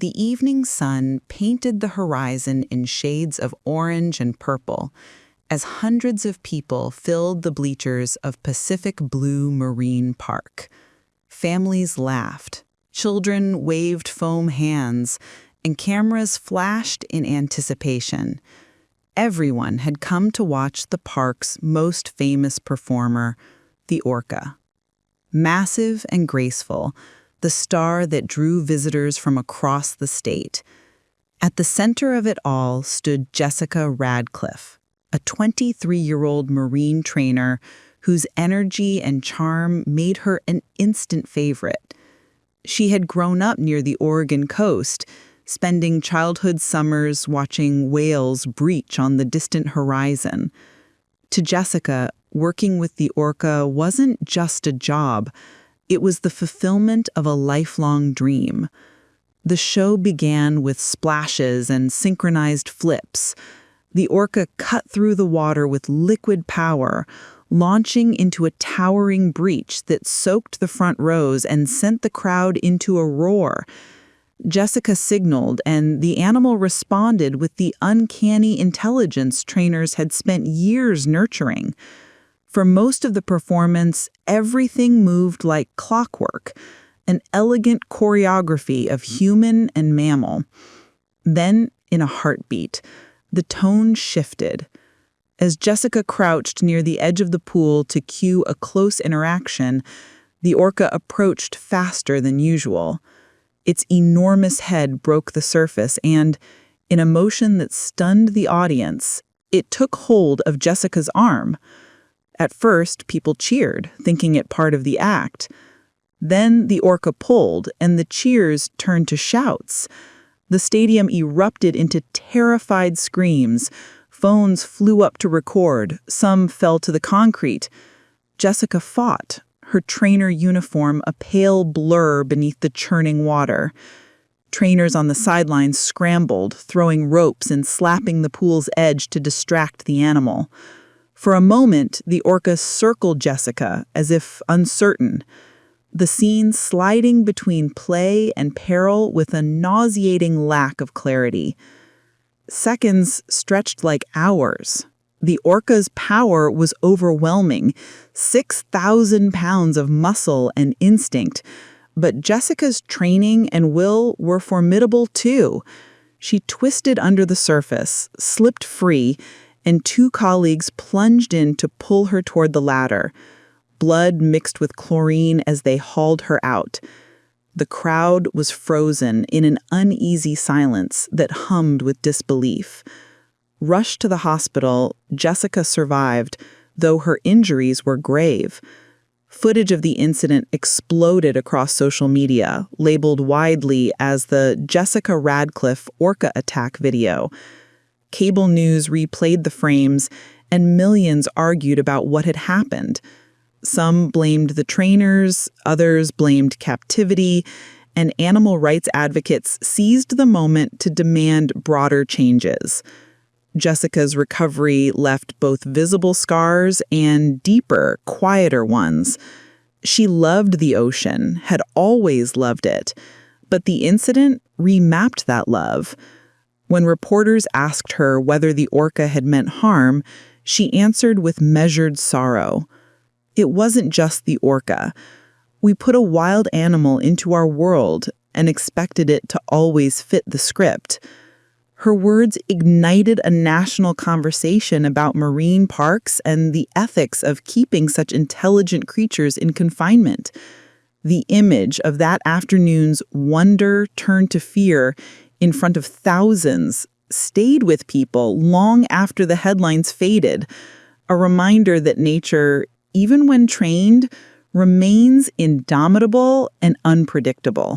The evening sun painted the horizon in shades of orange and purple as hundreds of people filled the bleachers of Pacific Blue Marine Park. Families laughed, children waved foam hands, and cameras flashed in anticipation. Everyone had come to watch the park's most famous performer, the orca. Massive and graceful, the star that drew visitors from across the state. At the center of it all stood Jessica Radcliffe, a 23-year-old Marine trainer whose energy and charm made her an instant favorite. She had grown up near the Oregon coast, spending childhood summers watching whales breach on the distant horizon. To Jessica, working with the orca wasn't just a job. It was the fulfillment of a lifelong dream. The show began with splashes and synchronized flips. The orca cut through the water with liquid power, launching into a towering breach that soaked the front rows and sent the crowd into a roar. Jessica signaled, and the animal responded with the uncanny intelligence trainers had spent years nurturing. For most of the performance, everything moved like clockwork, an elegant choreography of human and mammal. Then, in a heartbeat, the tone shifted. As Jessica crouched near the edge of the pool to cue a close interaction, the orca approached faster than usual. Its enormous head broke the surface and, in a motion that stunned the audience, it took hold of Jessica's arm. At first, people cheered, thinking it part of the act. Then the orca pulled, and the cheers turned to shouts. The stadium erupted into terrified screams. Phones flew up to record. Some fell to the concrete. Jessica fought, her trainer uniform a pale blur beneath the churning water. Trainers on the sidelines scrambled, throwing ropes and slapping the pool's edge to distract the animal. For a moment, the orca circled Jessica, as if uncertain, the scene sliding between play and peril with a nauseating lack of clarity. Seconds stretched like hours. The orca's power was overwhelming, 6,000 pounds of muscle and instinct, but Jessica's training and will were formidable too. She twisted under the surface, slipped free, and two colleagues plunged in to pull her toward the ladder. Blood mixed with chlorine as they hauled her out. The crowd was frozen in an uneasy silence that hummed with disbelief. Rushed to the hospital, Jessica survived, though her injuries were grave. Footage of the incident exploded across social media, labeled widely as the Jessica Radcliffe Orca attack video. Cable news replayed the frames, and millions argued about what had happened. Some blamed the trainers, others blamed captivity, and animal rights advocates seized the moment to demand broader changes. Jessica's recovery left both visible scars and deeper, quieter ones. She loved the ocean, had always loved it, but the incident remapped that love. When reporters asked her whether the orca had meant harm, she answered with measured sorrow. It wasn't just the orca. We put a wild animal into our world and expected it to always fit the script. Her words ignited a national conversation about marine parks and the ethics of keeping such intelligent creatures in confinement. The image of that afternoon's wonder turned to fear in front of thousands stayed with people long after the headlines faded, a reminder that nature, even when trained, remains indomitable and unpredictable.